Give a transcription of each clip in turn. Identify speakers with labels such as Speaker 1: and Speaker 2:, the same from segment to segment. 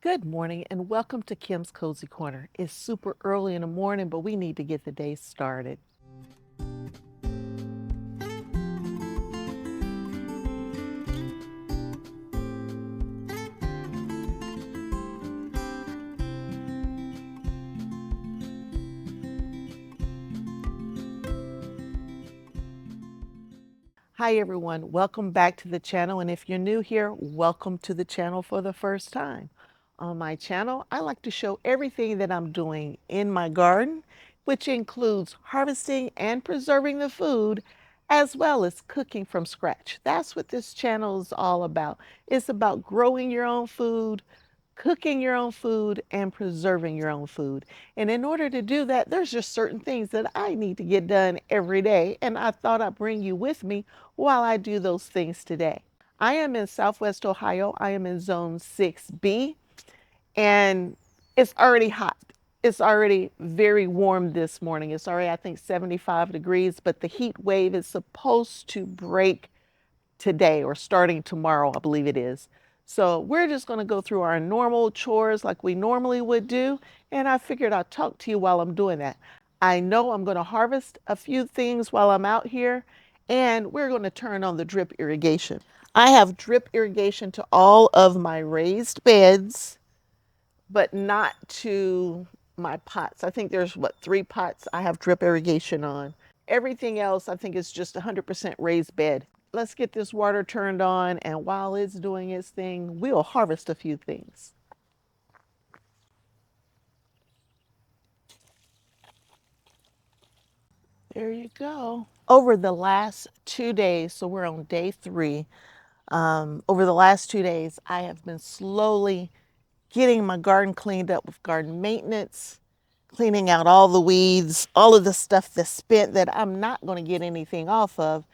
Speaker 1: Good morning and welcome to Kim's Cozy Corner. It's super early in the morning, but we need to get the day started. Hi everyone, welcome back to the channel, and if you're new here, welcome to the channel for the first time. On my channel, I like to show everything that I'm doing in my garden, which includes harvesting and preserving the food, as well as cooking from scratch. That's what this channel is all about. It's about growing your own food, cooking your own food, and preserving your own food. And in order to do that, there's just certain things that I need to get done every day. And I thought I'd bring you with me while I do those things today. I am in Southwest Ohio. I am in Zone 6B, and it's already hot. It's already very warm this morning. It's already, I think, 75 degrees, but the heat wave is supposed to break today or starting tomorrow, I believe it is. So we're just going to go through our normal chores like we normally would do. And I figured I'd talk to you while I'm doing that. I know I'm going to harvest a few things while I'm out here, and we're going to turn on the drip irrigation. I have drip irrigation to all of my raised beds, but not to my pots. I think there's what, 3 pots I have drip irrigation on. Everything else I think is just 100% raised bed. Let's get this water turned on, and while it's doing its thing, we'll harvest a few things. There you go. Over the last 2 days, so we're on day 3. Over the last 2 days, I have been slowly getting my garden cleaned up with garden maintenance, cleaning out all the weeds, all of the stuff that's spent that I'm not going to get anything off of,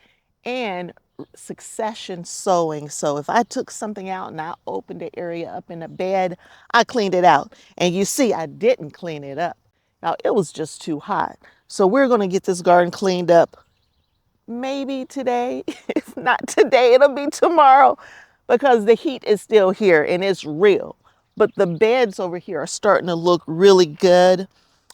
Speaker 1: and succession sowing. So if I took something out and I opened the area up in the bed, I cleaned it out. And you see, I didn't clean it up. Now, it was just too hot. So we're going to get this garden cleaned up maybe today. If not today, it'll be tomorrow because the heat is still here and it's real. But the beds over here are starting to look really good.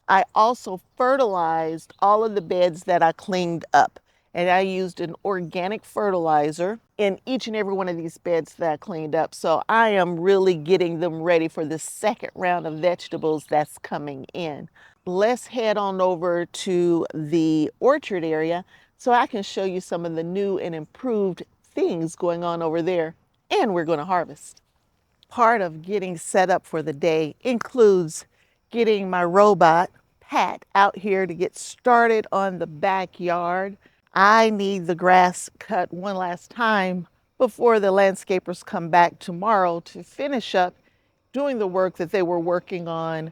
Speaker 1: I also fertilized all of the beds that I cleaned up. And I used an organic fertilizer in each and every one of these beds that I cleaned up. So I am really getting them ready for the second round of vegetables that's coming in. Let's head on over to the orchard area so I can show you some of the new and improved things going on over there. And we're going to harvest. Part of getting set up for the day includes getting my robot, Pat, out here to get started on the backyard. I need the grass cut one last time before the landscapers come back tomorrow to finish up doing the work that they were working on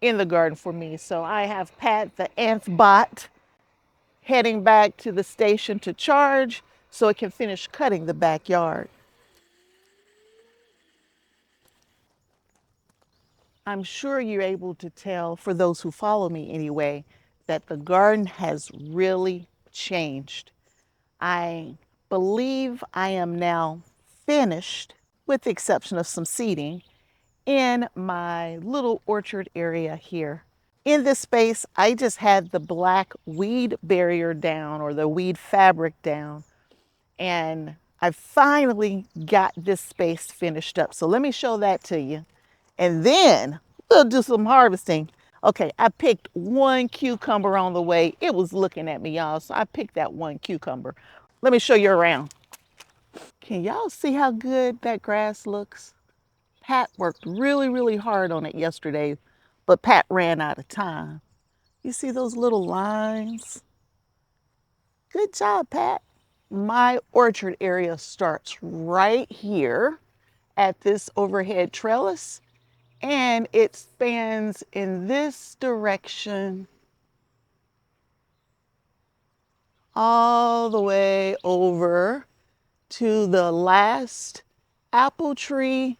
Speaker 1: in the garden for me. So I have Pat, the ant bot, heading back to the station to charge so it can finish cutting the backyard. I'm sure you're able to tell, for those who follow me anyway, that the garden has really changed. I believe I am now finished, with the exception of some seeding, in my little orchard area here. In this space, I just had the black weed barrier down, or the weed fabric down, and I finally got this space finished up. So let me show that to you. And then we'll do some harvesting. Okay, I picked one cucumber on the way. It was looking at me, y'all, so I picked that one cucumber. Let me show you around. Can y'all see how good that grass looks? Pat worked really, really hard on it yesterday, but Pat ran out of time. You see those little lines? Good job, Pat. My orchard area starts right here at this overhead trellis, and it spans in this direction all the way over to the last apple tree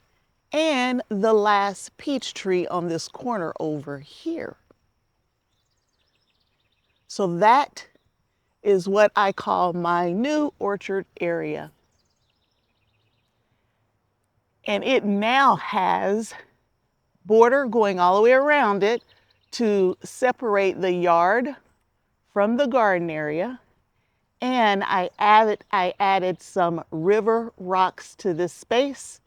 Speaker 1: and the last peach tree on this corner over here. So that is what I call my new orchard area. And it now has border going all the way around it to separate the yard from the garden area. And I added some river rocks to this space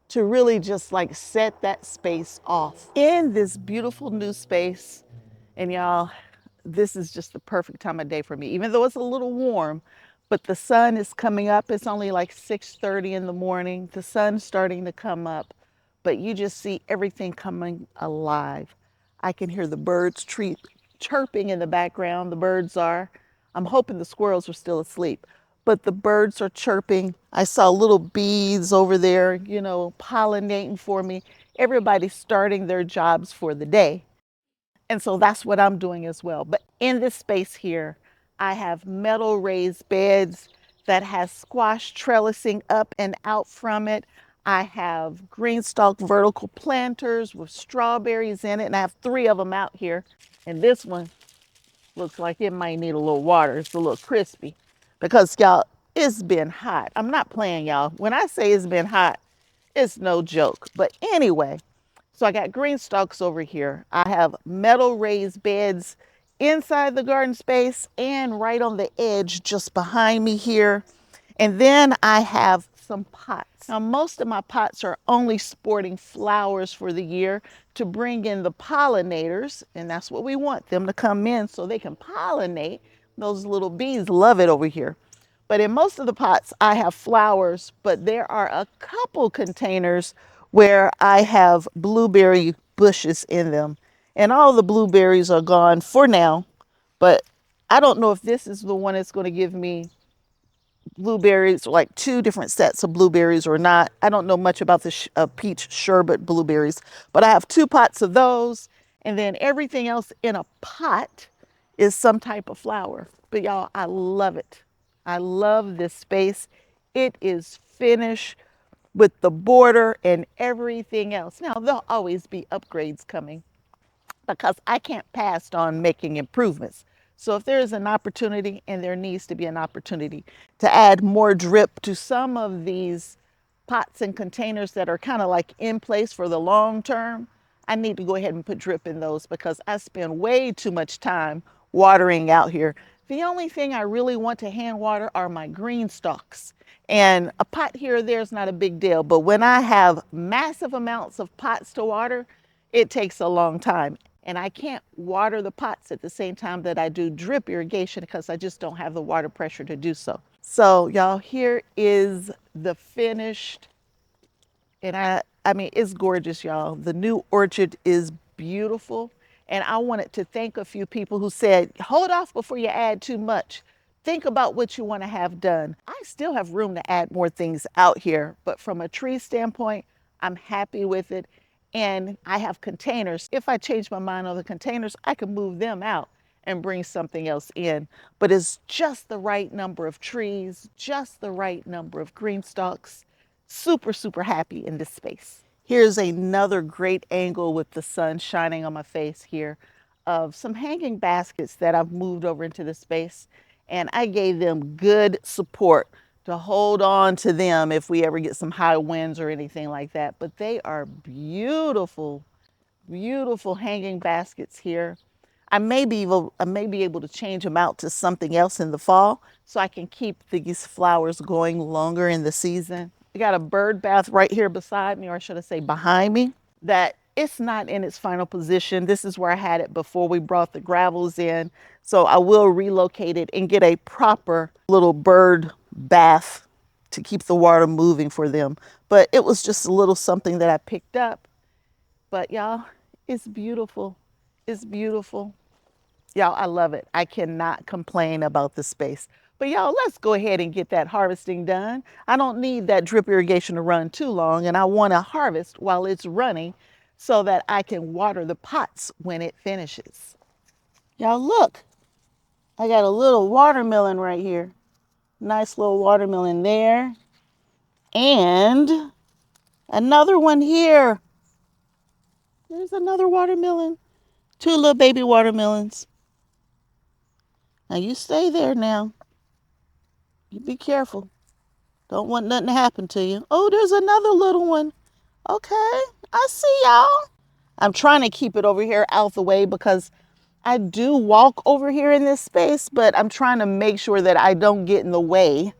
Speaker 1: to really just like set that space off in this beautiful new space. And y'all, this is just the perfect time of day for me, even though it's a little warm, but the sun is coming up. It's only like 6:30 in the morning. The sun's starting to come up, but you just see everything coming alive. I can hear the birds chirping in the background. The birds are. I'm hoping the squirrels are still asleep, but the birds are chirping. I saw little bees over there, pollinating for me. Everybody's starting their jobs for the day. And so that's what I'm doing as well. But in this space here, I have metal raised beds that has squash trellising up and out from it. I have GreenStalk vertical planters with strawberries in it, and I have 3 of them out here. And this one looks like it might need a little water. It's a little crispy because y'all, it's been hot. I'm not playing, y'all. When I say it's been hot, it's no joke. But anyway, so I got green stalks over here. I have metal raised beds inside the garden space and right on the edge just behind me here. And then I have some pots. Now, most of my pots are only sporting flowers for the year to bring in the pollinators, and that's what we want them to come in so they can pollinate. Those little bees love it over here. But in most of the pots, I have flowers, but there are a couple containers where I have blueberry bushes in them. And all the blueberries are gone for now, but I don't know if this is the one that's going to give me blueberries, like 2 different sets of blueberries or not. I don't know much about the peach sherbet blueberries, but I have 2 pots of those. And then everything else in a pot is some type of flower. But y'all, I love it. I love this space. It is finished with the border and everything else. Now, there'll always be upgrades coming because I can't pass on making improvements. So if there is an opportunity, and there needs to be an opportunity to add more drip to some of these pots and containers that are kind of like in place for the long term, I need to go ahead and put drip in those because I spend way too much time watering out here. The only thing I really want to hand water are my green stalks. And a pot here or there is not a big deal. But when I have massive amounts of pots to water, it takes a long time. And I can't water the pots at the same time that I do drip irrigation because I just don't have the water pressure to do so. So y'all, here is the finished, and I mean, it's gorgeous, y'all. The new orchard is beautiful. And I wanted to thank a few people who said, hold off before you add too much. Think about what you want to have done. I still have room to add more things out here, but from a tree standpoint, I'm happy with it. And I have containers. If I change my mind on the containers, I can move them out and bring something else in. But it's just the right number of trees, just the right number of green stalks. Super, super happy in this space. Here's another great angle with the sun shining on my face here of some hanging baskets that I've moved over into the space. And I gave them good support to hold on to them if we ever get some high winds or anything like that. But they are beautiful, beautiful hanging baskets here. I may be able to change them out to something else in the fall so I can keep these flowers going longer in the season. I got a bird bath right here beside me, or should I say behind me, that it's not in its final position. This is where I had it before we brought the gravels in. So I will relocate it and get a proper little bird bath to keep the water moving for them. But it was just a little something that I picked up. But y'all, it's beautiful. It's beautiful. Y'all, I love it. I cannot complain about the space. But y'all, let's go ahead and get that harvesting done. I don't need that drip irrigation to run too long, and I want to harvest while it's running so that I can water the pots when it finishes. Y'all look, I got a little watermelon right here. Nice little watermelon there. And another one here. There's another watermelon. 2 little baby watermelons. Now you stay there now. You be careful. Don't want nothing to happen to you. Oh, there's another little one. Okay, I see y'all. I'm trying to keep it over here out the way because I do walk over here in this space, but I'm trying to make sure that I don't get in the way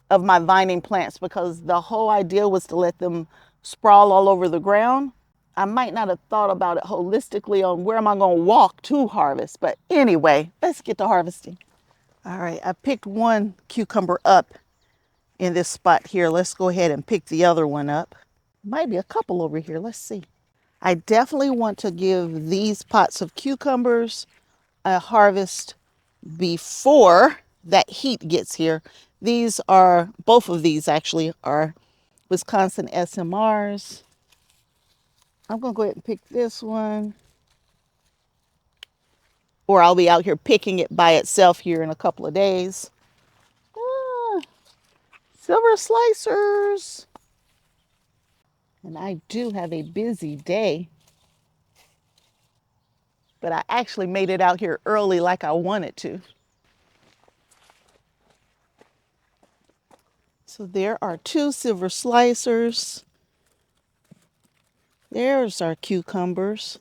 Speaker 1: of my vining plants because the whole idea was to let them sprawl all over the ground. I might not have thought about it holistically on where am I going to walk to harvest. But anyway, let's get to harvesting. All right, I picked one cucumber up in this spot here. Let's go ahead and pick the other one up. Might be a couple over here. Let's see. I definitely want to give these pots of cucumbers a harvest before that heat gets here. These are, both of these actually are Wisconsin SMRs. I'm going to go ahead and pick this one. Or I'll be out here picking it by itself here in a couple of days. Ah, silver slicers. And I do have a busy day. But I actually made it out here early like I wanted to. So there are 2 silver slicers. There's our cucumbers.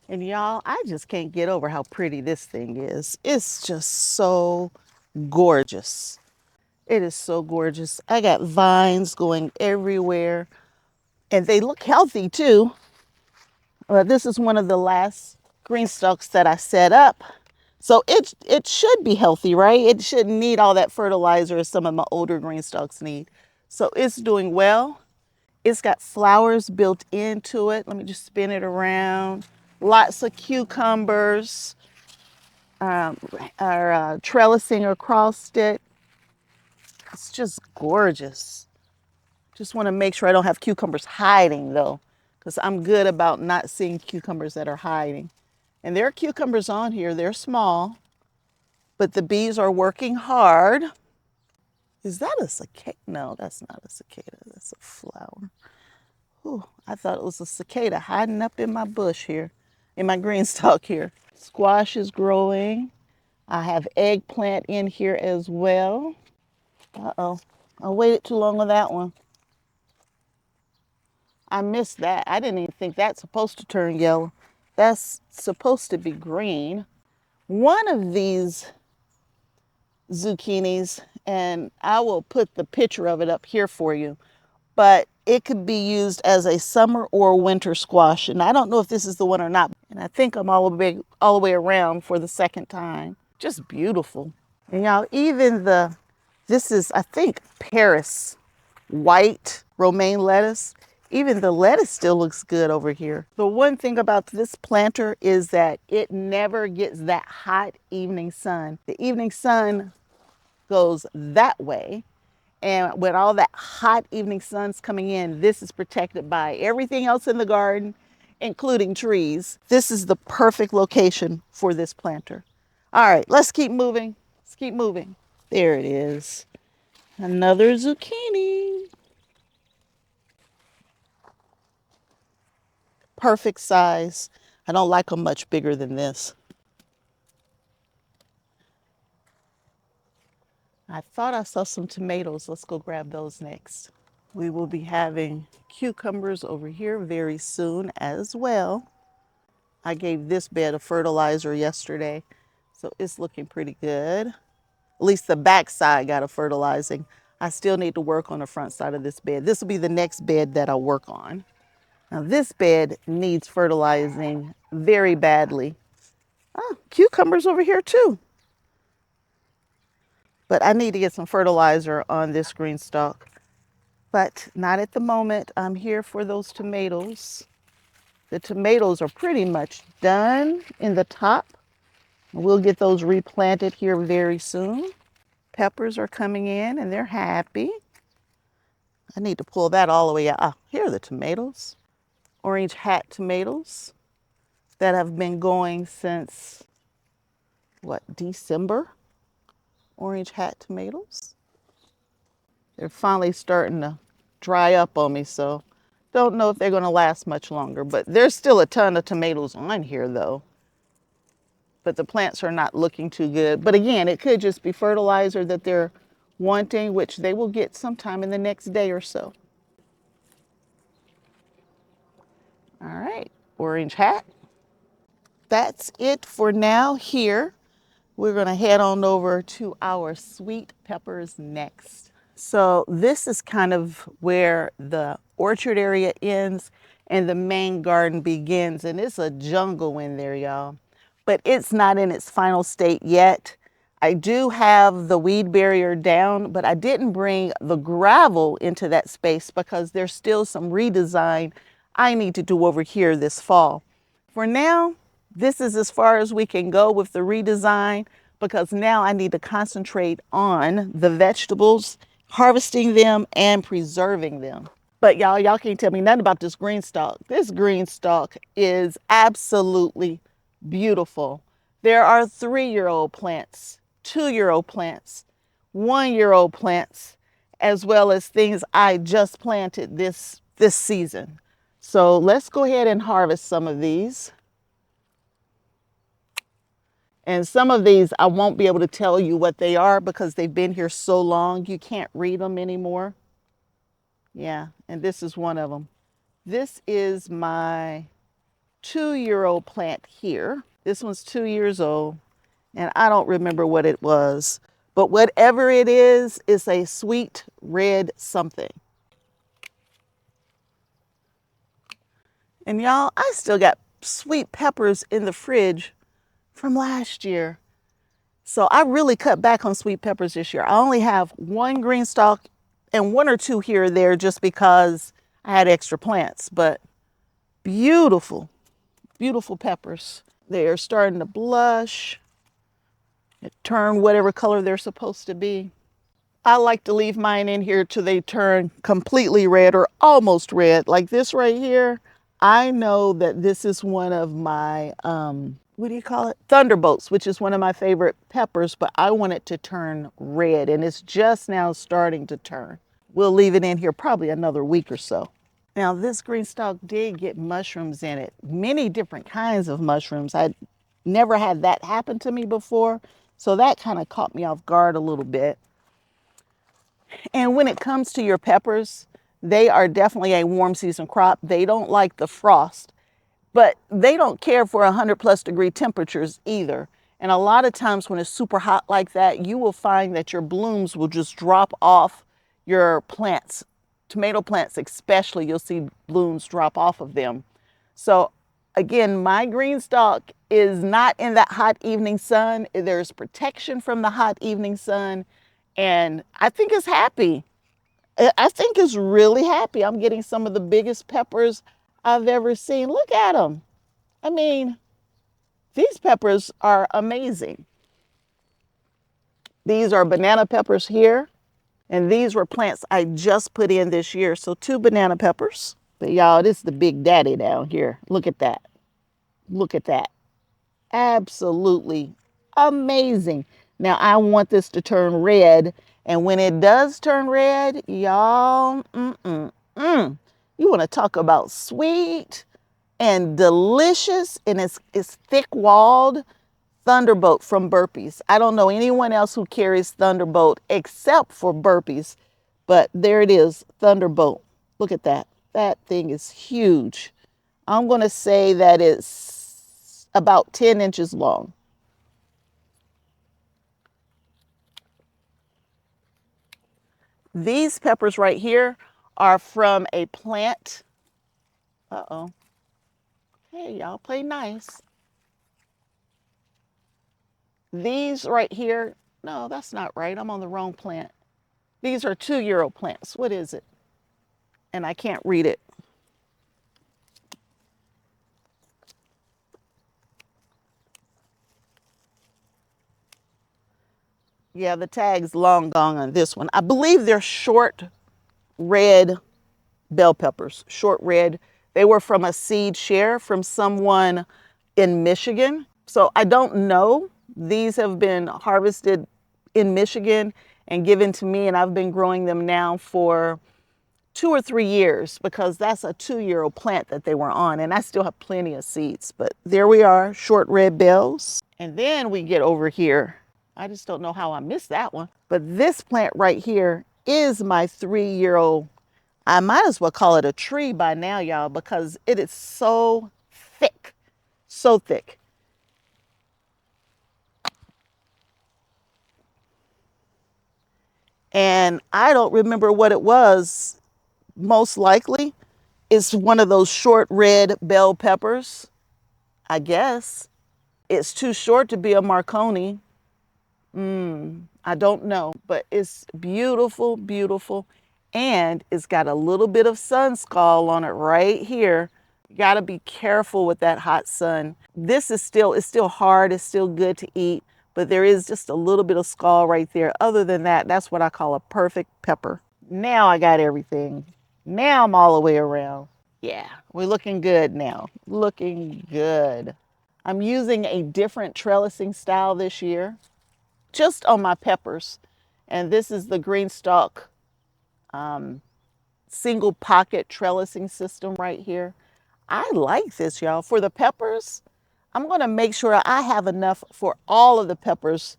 Speaker 1: And y'all, I just can't get over how pretty this thing is. It's just so gorgeous. It is so gorgeous. I got vines going everywhere. And they look healthy too. This is one of the last green stalks that I set up. So it should be healthy, right? It shouldn't need all that fertilizer as some of my older green stalks need. So it's doing well. It's got flowers built into it. Let me just spin it around. Lots of cucumbers. Our trellising across it. It's just gorgeous. Just want to make sure I don't have cucumbers hiding though, because I'm good about not seeing cucumbers that are hiding. And there are cucumbers on here. They're small, but the bees are working hard. Is that a cicada? No, that's not a cicada. That's a flower. Ooh, I thought it was a cicada hiding up in my bush here, in my green stalk here. Squash is growing. I have eggplant in here as well. Uh-oh, I waited too long on that one. I missed that. I didn't even think that's supposed to turn yellow. That's supposed to be green. One of these zucchinis, and I will put the picture of it up here for you, but it could be used as a summer or winter squash. And I don't know if this is the one or not. And I think I'm all the way around for the second time. Just beautiful. And y'all, even this is, I think, Paris white romaine lettuce. Even the lettuce still looks good over here. The one thing about this planter is that it never gets that hot evening sun. The evening sun goes that way. And when all that hot evening sun's coming in, this is protected by everything else in the garden, including trees. This is the perfect location for this planter. All right, let's keep moving. Let's keep moving. There it is. Another zucchini. Perfect size. I don't like them much bigger than this. I thought I saw some tomatoes. Let's go grab those next. We will be having cucumbers over here very soon as well. I gave this bed a fertilizer yesterday, so it's looking pretty good. At least the back side got a fertilizing. I still need to work on the front side of this bed. This will be the next bed that I'll work on. Now this bed needs fertilizing very badly. Oh, cucumbers over here too. But I need to get some fertilizer on this green stalk. But not at the moment. I'm here for those tomatoes. The tomatoes are pretty much done in the top. We'll get those replanted here very soon. Peppers are coming in and they're happy. I need to pull that all the way out. Ah, here are the tomatoes. Orange hat tomatoes that have been going since, what, December? Orange hat tomatoes. They're finally starting to dry up on me, so don't know if they're going to last much longer. But there's still a ton of tomatoes on here, though. But the plants are not looking too good. But again, it could just be fertilizer that they're wanting, which they will get sometime in the next day or so. All right, orange hat. That's it for now here. We're gonna head on over to our sweet peppers next. So this is kind of where the orchard area ends and the main garden begins. And it's a jungle in there, y'all. But it's not in its final state yet. I do have the weed barrier down, but I didn't bring the gravel into that space because there's still some redesign I need to do over here this fall. For now, this is as far as we can go with the redesign because now I need to concentrate on the vegetables, harvesting them and preserving them. But y'all can't tell me nothing about this GreenStalk. This GreenStalk is absolutely beautiful. There are 3-year-old plants, 2-year-old plants, 1-year-old plants, as well as things I just planted this season. So let's go ahead and harvest some of these. And some of these I won't be able to tell you what they are because they've been here so long you can't read them anymore. Yeah, and this is one of them. This is my 2-year-old plant here. This one's 2 years old, and I don't remember what it was. But whatever it is, it's a sweet red something. And y'all, I still got sweet peppers in the fridge from last year. So I really cut back on sweet peppers this year. I only have one green stalk and one or two here or there just because I had extra plants. But beautiful, beautiful peppers. They're starting to blush, turn whatever color they're supposed to be. I like to leave mine in here till they turn completely red or almost red. Like this right here, I know that this is one of my, what do you call it? Thunderbolts, which is one of my favorite peppers, but I want it to turn red and it's just now starting to turn. We'll leave it in here probably another week or so. Now this green stalk did get mushrooms in it, many different kinds of mushrooms. I never had that happen to me before, so that kind of caught me off guard a little bit. And when it comes to your peppers, they are definitely a warm season crop. They don't like the frost, but they don't care for 100+ degree temperatures either. And a lot of times when it's super hot like that, you will find that your blooms will just drop off your plants. Tomato plants especially, you'll see blooms drop off of them. So again, my green stalk is not in that hot evening sun. There's protection from the hot evening sun. And I think it's happy. I think it's really happy. I'm getting some of the biggest peppers I've ever seen. Look at them. I mean, these peppers are amazing. These are banana peppers here. And these were plants I just put in this year. So 2 banana peppers. But y'all, this is the big daddy down here. Look at that. Look at that. Absolutely amazing. Now I want this to turn red. And when it does turn red, y'all, you want to talk about sweet and delicious, and it's thick-walled Thunderbolt from Burpees. I don't know anyone else who carries Thunderbolt except for Burpees, but there it is, Thunderbolt. Look at that. That thing is huge. I'm going to say that it's about 10 inches long. These peppers right here are from a plant. Uh-oh. Hey, y'all, play nice. These right here, no, that's not right. I'm on the wrong plant. These are 2-year-old plants. What is it? And I can't read it. Yeah, the tag's long gone on this one. I believe they're short red bell peppers, short red. They were from a seed share from someone in Michigan. So I don't know. These have been harvested in Michigan and given to me, and I've been growing them now for 2 or 3 years because that's a 2-year-old plant that they were on, and I still have plenty of seeds. But there we are, short red bells. And then we get over here. I just don't know how I missed that one. But this plant right here is my 3-year-old. I might as well call it a tree by now, y'all, because it is so So thick. And I don't remember what it was. Most likely, it's one of those short red bell peppers, I guess. It's too short to be a Marconi. I don't know, but it's beautiful, beautiful. And it's got a little bit of sun scald on it right here. You got to be careful with that hot sun. This is it's still hard. It's still good to eat, but there is just a little bit of scald right there. Other than that, that's what I call a perfect pepper. Now I got everything. Now I'm all the way around. Yeah, we're looking good now. Looking good. I'm using a different trellising style this year, just on my peppers. And this is the GreenStalk single pocket trellising system right here. I like this, y'all. For the peppers, I'm going to make sure I have enough for all of the peppers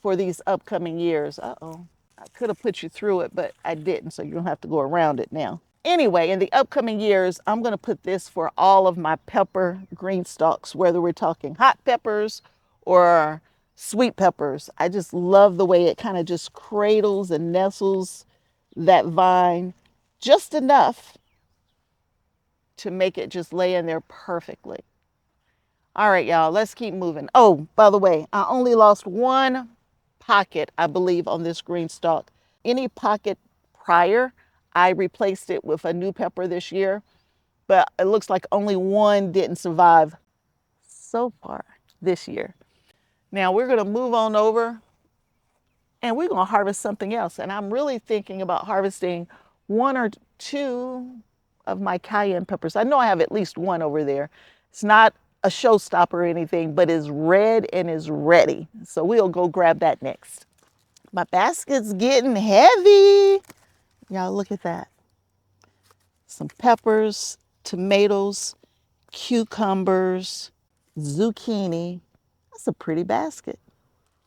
Speaker 1: for these upcoming years. Uh-oh. I could have put you through it, but I didn't, so you don't have to go around it now. Anyway, in the upcoming years, I'm going to put this for all of my pepper green stalks, whether we're talking hot peppers or sweet peppers. I just love the way it kind of just cradles and nestles that vine just enough to make it just lay in there perfectly. All right, y'all, let's keep moving. Oh, by the way, I only lost one pocket, I believe, on this green stalk. Any pocket prior, I replaced it with a new pepper this year, but it looks like only one didn't survive so far this year. Now we're going to move on over and we're going to harvest something else. And I'm really thinking about harvesting one or two of my cayenne peppers. I know I have at least one over there. It's not a showstopper or anything, but is red and is ready. So we'll go grab that next. My basket's getting heavy. Y'all look at that. Some peppers, tomatoes, cucumbers, zucchini. That's a pretty basket.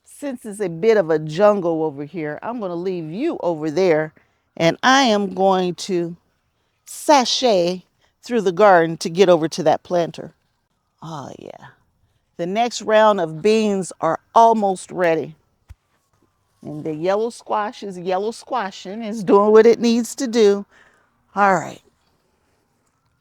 Speaker 1: Since it's a bit of a jungle over here, I'm going to leave you over there and I am going to sashay through the garden to get over to that planter. Oh yeah. The next round of beans are almost ready. And the yellow squash is yellow squashing, is doing what it needs to do. All right,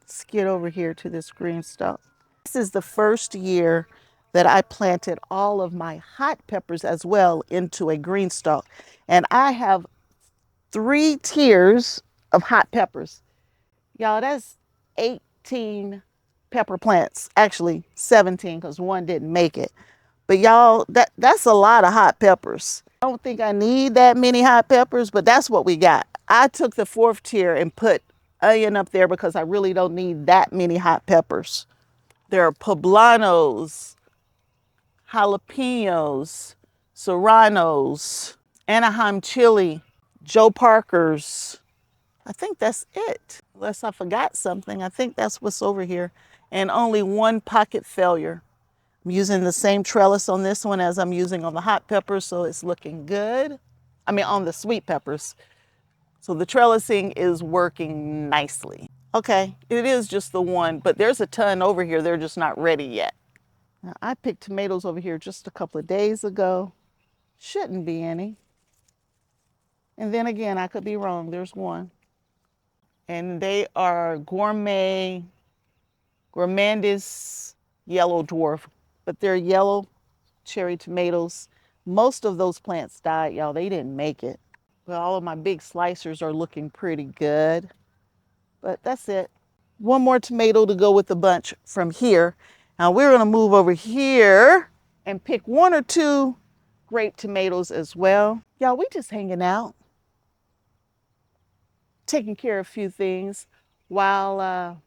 Speaker 1: let's get over here to this green stalk. This is the first year that I planted all of my hot peppers as well into a green stalk. And I have 3 tiers of hot peppers. Y'all, that's 18 pepper plants. Actually, 17 because one didn't make it. But y'all, that's a lot of hot peppers. I don't think I need that many hot peppers, but that's what we got. I took the 4th tier and put onion up there because I really don't need that many hot peppers. There are poblanos, jalapenos, serranos, Anaheim chili, Joe Parker's. I think that's it. Unless I forgot something, I think that's what's over here. And only one pocket failure. I'm using the same trellis on this one as I'm using on the hot peppers, so it's looking good. I mean, on the sweet peppers. So the trellising is working nicely. Okay, it is just the one, but there's a ton over here. They're just not ready yet. Now, I picked tomatoes over here just a couple of days ago. Shouldn't be any. And then again, I could be wrong. There's one. And they are gourmandis yellow dwarf, but they're yellow cherry tomatoes. Most of those plants died, y'all. They didn't make it. But all of my big slicers are looking pretty good. But that's it. One more tomato to go with the bunch from here. Now we're going to move over here and pick 1 or 2 grape tomatoes as well. Y'all, we just hanging out, taking care of a few things while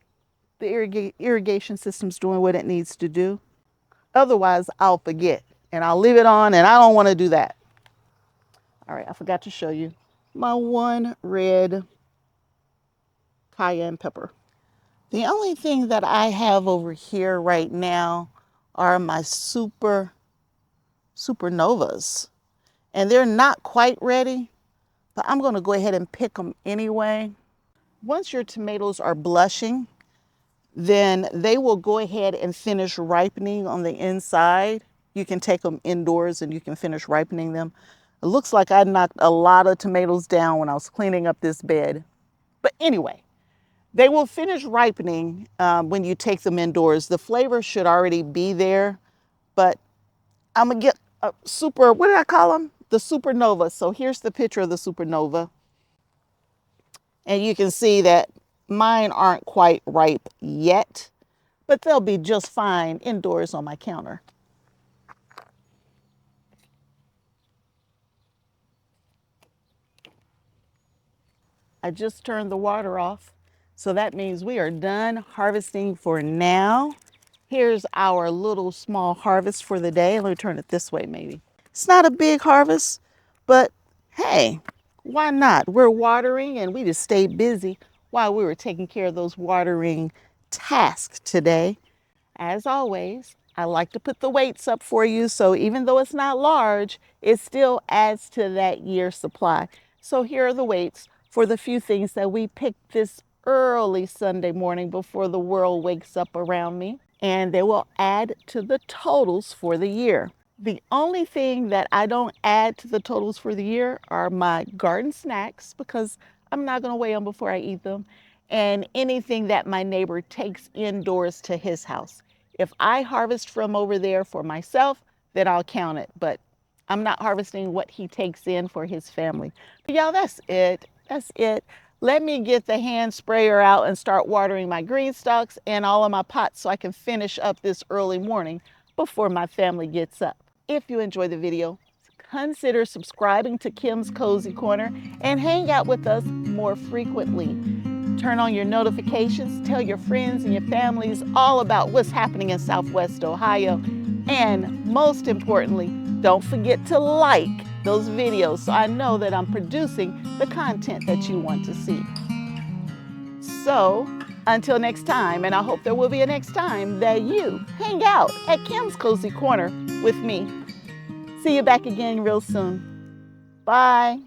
Speaker 1: the irrigation system's doing what it needs to do. Otherwise, I'll forget and I'll leave it on, and I don't want to do that. All right, I forgot to show you my one red cayenne pepper. The only thing that I have over here right now are my supernovas. And they're not quite ready, but I'm going to go ahead and pick them anyway. Once your tomatoes are blushing, then they will go ahead and finish ripening on the inside. You can take them indoors and you can finish ripening them. It looks like I knocked a lot of tomatoes down when I was cleaning up this bed. But anyway, they will finish ripening when you take them indoors. The flavor should already be there, but I'm gonna get a super, what did I call them? The supernova. So here's the picture of the supernova. And you can see that mine aren't quite ripe yet, but they'll be just fine indoors on my counter. I just turned the water off. So that means we are done harvesting for now. Here's our little small harvest for the day. Let me turn it this way maybe. It's not a big harvest, but hey, why not? We're watering and we just stayed busy while we were taking care of those watering tasks today. As always, I like to put the weights up for you, so even though it's not large, it still adds to that year's supply. So here are the weights for the few things that we picked this early Sunday morning before the world wakes up around me, and they will add to the totals for the year. The only thing that I don't add to the totals for the year are my garden snacks because I'm not going to weigh them before I eat them, and anything that my neighbor takes indoors to his house. If I harvest from over there for myself, then I'll count it, but I'm not harvesting what he takes in for his family. But y'all, that's it. That's it. Let me get the hand sprayer out and start watering my green stalks and all of my pots so I can finish up this early morning before my family gets up. If you enjoyed the video, consider subscribing to Kim's Cozy Corner and hang out with us more frequently. Turn on your notifications, tell your friends and your families all about what's happening in Southwest Ohio. And most importantly, don't forget to like those videos so I know that I'm producing the content that you want to see. So, until next time, and I hope there will be a next time that you hang out at Kim's Cozy Corner with me. See you back again real soon. Bye.